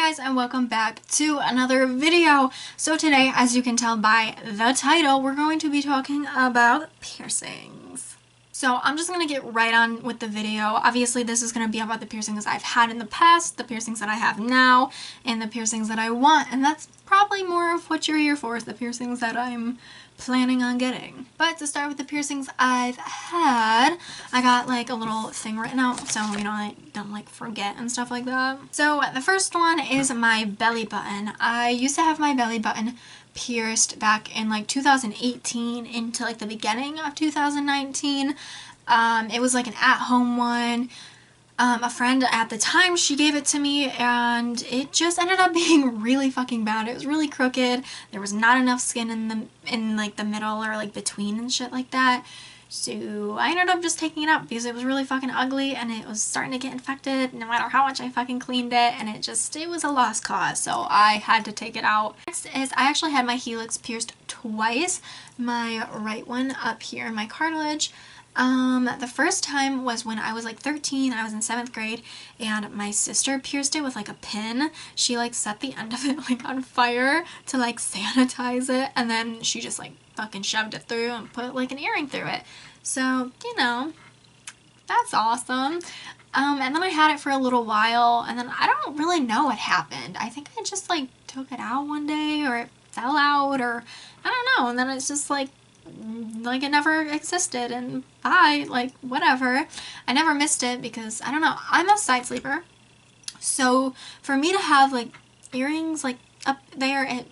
guys, and welcome back to another video. So today, as you can tell by the title, we're going to be talking about piercings. So I'm just going to get right on with the video. Obviously this is going to be about the piercings I've had in the past, the piercings that I have now, and the piercings that I want. And that's probably more of what you're here for, is the piercings that I'm planning on getting. But to start with the piercings I've had, I got like a little thing written out so you know I don't like forget and stuff like that. So the first one is my belly button. I used to have my belly button pierced back in like 2018 into like the beginning of 2019. It was like an at-home one. A friend at the time, she gave it to me and it just ended up being really fucking bad. It was really crooked. There was not enough skin in like the middle or like between and shit like that. So I ended up just taking it out because it was really fucking ugly and it was starting to get infected no matter how much I fucking cleaned it, and it was a lost cause, so I had to take it out. Next is I actually had my helix pierced twice. My right one up here in my cartilage. The first time was when I was like 13, I was in 7th grade, and my sister pierced it with like a pin. She like set the end of it like on fire to like sanitize it, and then she just like fucking shoved it through and put like an earring through it. So, you know, that's awesome. And then I had it for a little while, and then I don't really know what happened. I think I just like took it out one day, or it fell out, or I don't know, and then it's just like it never existed, and bye, like whatever. I never missed it because I don't know, I'm a side sleeper, so for me to have like earrings like up there, it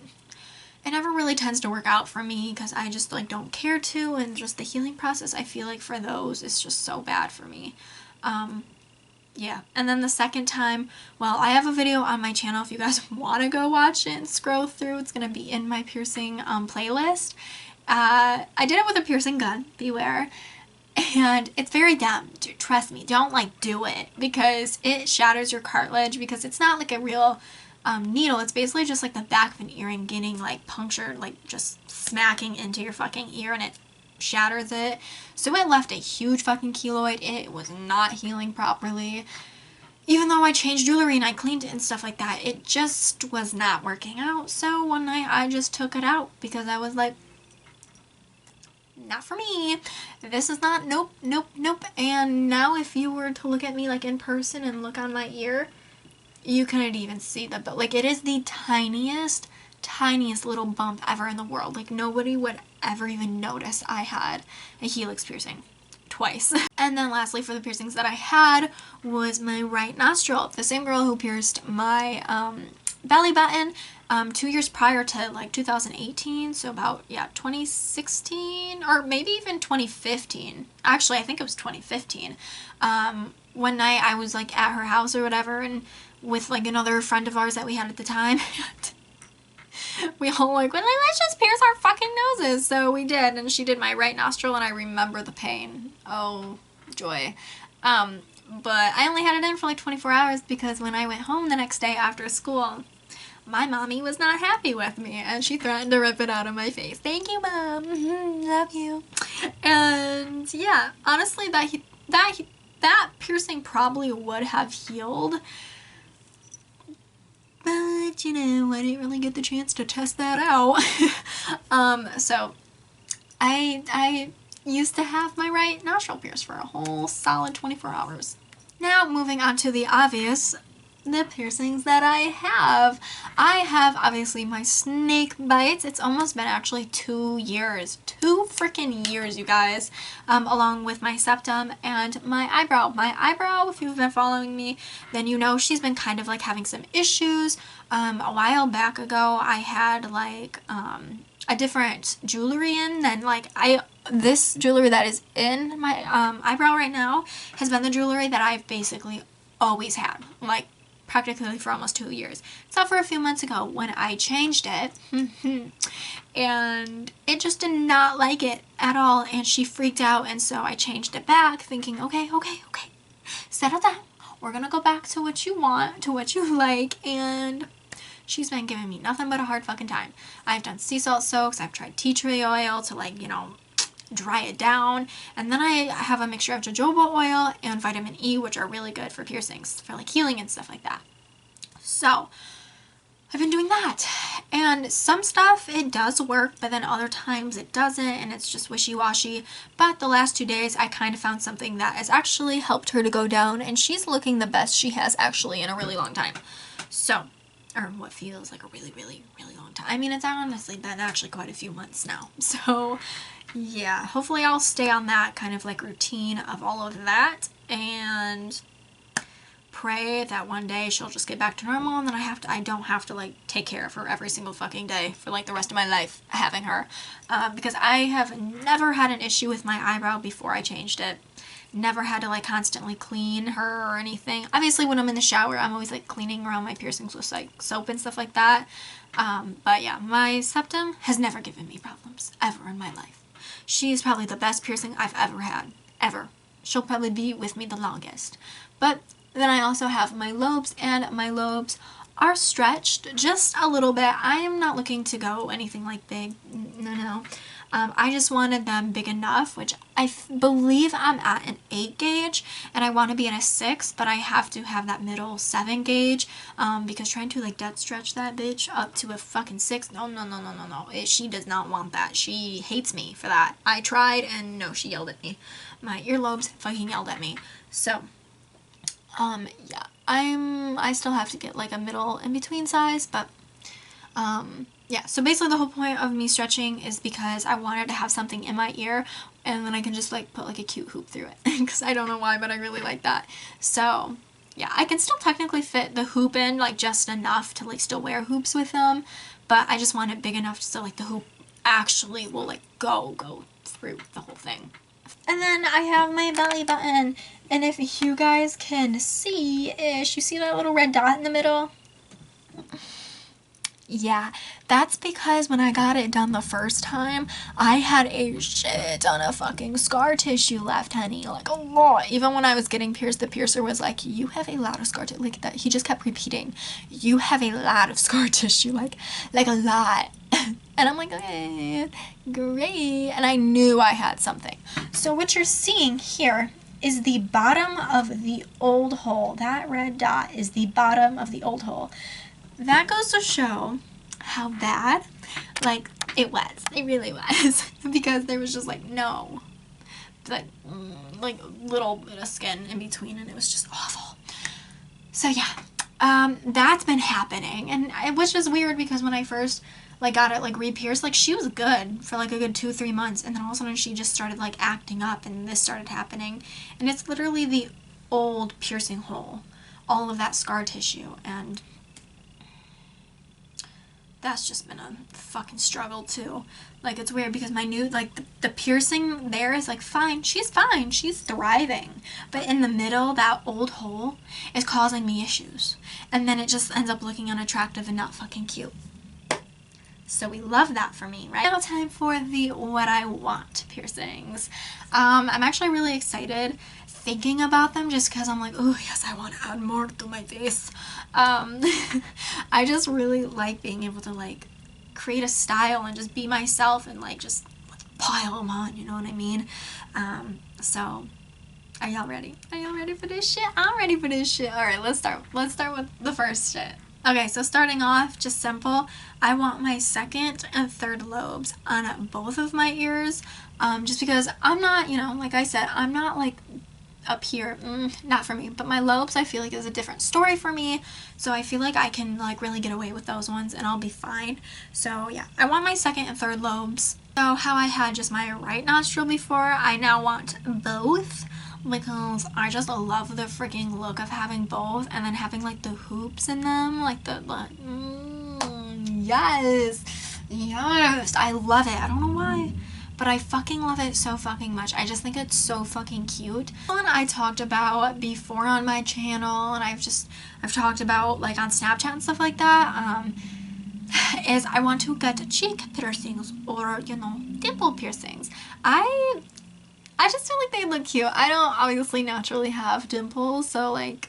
never really tends to work out for me because I just like don't care to, and just the healing process I feel like for those is just so bad for me. Yeah. And then the second time, well, I have a video on my channel if you guys want to go watch it and scroll through. It's gonna be in my piercing playlist. I did it with a piercing gun, beware, and it's very dumb. Dude, trust me, don't like do it because it shatters your cartilage, because it's not like a real needle. It's basically just like the back of an earring getting like punctured, like just smacking into your fucking ear, and it shatters it. So it left a huge fucking keloid. It was not healing properly. Even though I changed jewelry and I cleaned it and stuff like that, it just was not working out. So one night I just took it out because I was like, not for me. This is not, nope, nope, nope. And now if you were to look at me like in person and look on my ear, you couldn't even see the, but like it is the tiniest little bump ever in the world. Like nobody would ever even notice I had a helix piercing twice. And then lastly, for the piercings that I had, was my right nostril. The same girl who pierced my belly button 2 years prior to like 2018, so about 2016 or maybe even 2015. Actually, I think it was 2015. One night I was like at her house or whatever, and with like another friend of ours that we had at the time. We all like, well, let's just pierce our fucking noses. So we did, and she did my right nostril, and I remember the pain. Oh, joy. But I only had it in for like 24 hours because when I went home the next day after school, my mommy was not happy with me, and she threatened to rip it out of my face. Thank you, Mom. Love you. And yeah, honestly, that piercing probably would have healed. But, you know, I didn't really get the chance to test that out. So I used to have my right nostril pierced for a whole solid 24 hours. Now, moving on to the obvious, the piercings that I have. I have obviously my snake bites. It's almost been actually 2 years. 2 freaking years, you guys. Along with my septum and my eyebrow. My eyebrow, if you've been following me, then you know she's been kind of like having some issues. A while back ago, I had like a different jewelry in, and like this jewelry that is in my eyebrow right now has been the jewelry that I've basically always had. Like practically for almost 2 years. Except for a few months ago when I changed it. And it just did not like it at all, and she freaked out, and so I changed it back thinking, okay, settle down. We're gonna go back to what you want, to what you like, and she's been giving me nothing but a hard fucking time. I've done sea salt soaks, I've tried tea tree oil to like, you know, dry it down, and then I have a mixture of jojoba oil and vitamin E, which are really good for piercings, for like healing and stuff like that. So I've been doing that. And some stuff, it does work, but then other times it doesn't, and it's just wishy-washy. But the last 2 days, I kind of found something that has actually helped her to go down, and she's looking the best she has actually in a really long time. So, or what feels like a really, really, really long time. I mean, it's honestly been actually quite a few months now. So, yeah, hopefully I'll stay on that kind of like routine of all of that, and pray that one day she'll just get back to normal, and then I don't have to like take care of her every single fucking day for like the rest of my life having her, because I have never had an issue with my eyebrow before I changed it. Never had to like constantly clean her or anything. Obviously when I'm in the shower, I'm always like cleaning around my piercings with like soap and stuff like that, but yeah, my septum has never given me problems ever in my life. She is probably the best piercing I've ever had, ever. She'll probably be with me the longest. But then I also have my lobes, and my lobes are stretched just a little bit. I am not looking to go anything like big, no. I just wanted them big enough, which I believe I'm at an 8 gauge, and I want to be in a 6, but I have to have that middle 7 gauge, because trying to like dead stretch that bitch up to a fucking 6, no. She does not want that. She hates me for that. I tried, and no, she yelled at me. My earlobes fucking yelled at me. So, yeah, I still have to get like a middle in between size, but, yeah, so basically the whole point of me stretching is because I wanted to have something in my ear, and then I can just like put like a cute hoop through it, because I don't know why, but I really like that. So, yeah, I can still technically fit the hoop in like just enough to like still wear hoops with them, but I just want it big enough so like the hoop actually will like go through the whole thing. And then I have my belly button, and if you guys can see-ish, you see that little red dot in the middle? Yeah, that's because when I got it done the first time, I had a shit ton of fucking scar tissue left, honey. Like, a lot. Even when I was getting pierced, the piercer was like, you have a lot of scar tissue. Like, that, he just kept repeating, you have a lot of scar tissue. Like a lot. And I'm like, okay, great. And I knew I had something. So what you're seeing here is the bottom of the old hole. That red dot is the bottom of the old hole. That goes to show how bad, like, it was. It really was. Because there was just, like, no, like, little bit of skin in between, and it was just awful. So, yeah, that's been happening. And it was just weird because when I first, like, got it, like, re-pierced, like, she was good for, like, a good 2-3 months. And then all of a sudden she just started, like, acting up, and this started happening. And it's literally the old piercing hole. All of that scar tissue, and that's just been a fucking struggle too. Like, it's weird because my new, like, the piercing there is like fine. She's fine. She's thriving. But in the middle, that old hole is causing me issues. And then it just ends up looking unattractive and not fucking cute. So we love that for me, right? Now time for the what I want piercings. I'm actually really excited thinking about them just because I'm like, oh yes, I want to add more to my face. I just really like being able to like create a style and just be myself and like just pile them on, you know what I mean? So are y'all ready? Are y'all ready for this shit? I'm ready for this shit. All right, let's start with the first shit. Okay, so starting off, just simple, I want my second and third lobes on both of my ears, just because I'm not, you know, like I said, I'm not like up here, not for me, but my lobes I feel like is a different story for me, so I feel like I can like really get away with those ones and I'll be fine. So yeah, I want my second and third lobes. So how I had just my right nostril before, I now want both, because I just love the freaking look of having both and then having like the hoops in them, like yes, I love it. I don't know why, but I fucking love it so fucking much. I just think it's so fucking cute. One I talked about before on my channel, and I've talked about like on Snapchat and stuff like that, is I want to get cheek piercings or, you know, dimple piercings. I just feel like they look cute. I don't obviously naturally have dimples, so like,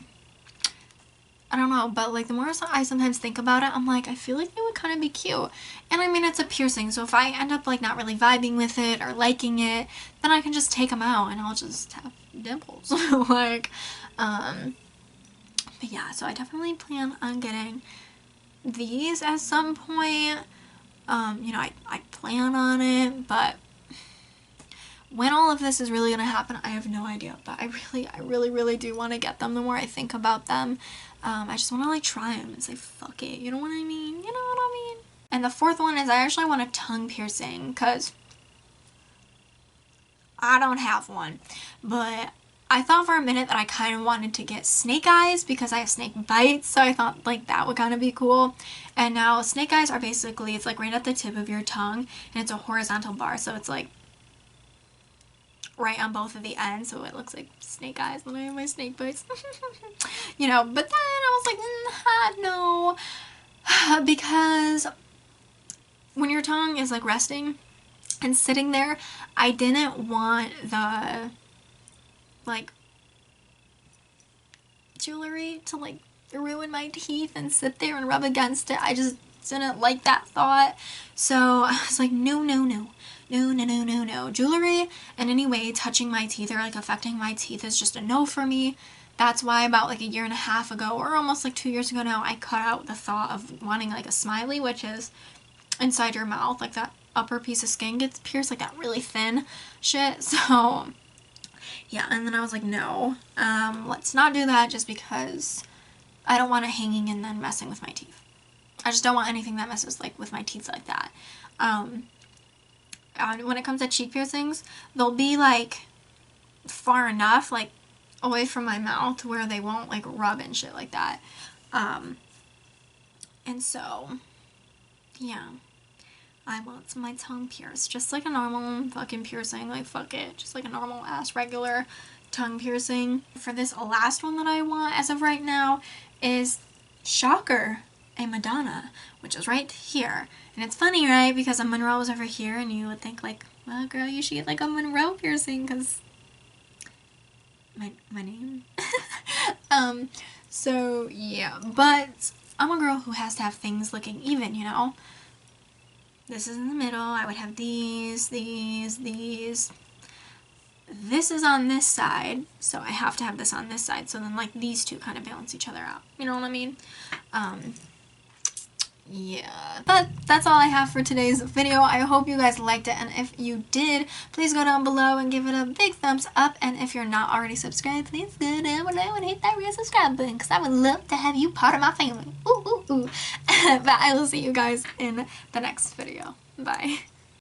I don't know, but like the more I sometimes think about it, I'm like, I feel like they would kind of be cute. And I mean, it's a piercing, so if I end up like not really vibing with it or liking it, then I can just take them out and I'll just have dimples. Like, but yeah, so I definitely plan on getting these at some point. You know, I plan on it, but when all of this is really gonna happen, I have no idea. But I really do want to get them. The more I think about them, I just want to like try them and say fuck it. You know what I mean? You know what I mean? And the fourth one is I actually want a tongue piercing because I don't have one, but I thought for a minute that I kind of wanted to get snake eyes because I have snake bites, so I thought like that would kind of be cool. And now snake eyes are basically, it's like right at the tip of your tongue, and it's a horizontal bar, so it's like right on both of the ends, so it looks like snake eyes when I have my snake bites. You know, but then I was like, no, because when your tongue is like resting and sitting there, I didn't want the like jewelry to like ruin my teeth and sit there and rub against it. I just didn't like that thought. So I was like, no. Jewelry in any way touching my teeth or like affecting my teeth is just a no for me. That's why about like a year and a half ago, or almost like 2 years ago now, I cut out the thought of wanting like a smiley, which is inside your mouth, like that upper piece of skin gets pierced, like that really thin shit. So yeah, and then I was like, no, let's not do that, just because I don't want it hanging and then messing with my teeth. I just don't want anything that messes like with my teeth like that. When it comes to cheek piercings, they'll be like far enough like away from my mouth where they won't like rub and shit like that. And so yeah, I want my tongue pierced, just like a normal fucking piercing, like fuck it, just like a normal ass regular tongue piercing. For this last one that I want as of right now is, shocker, a Madonna, which is right here. And it's funny, right, because a Monroe was over here, and you would think like, well girl, you should get like a Monroe piercing because my name. So yeah, but I'm a girl who has to have things looking even, you know. This is in the middle. I would have these. This is on this side, so I have to have this on this side. So then like these two kind of balance each other out. You know what I mean? Yeah, but that's all I have for today's video. I hope you guys liked it, and if you did, please go down below and give it a big thumbs up, and if you're not already subscribed, please go down below and hit that red subscribe button, because I would love to have you part of my family. Ooh. But I will see you guys in the next video. Bye.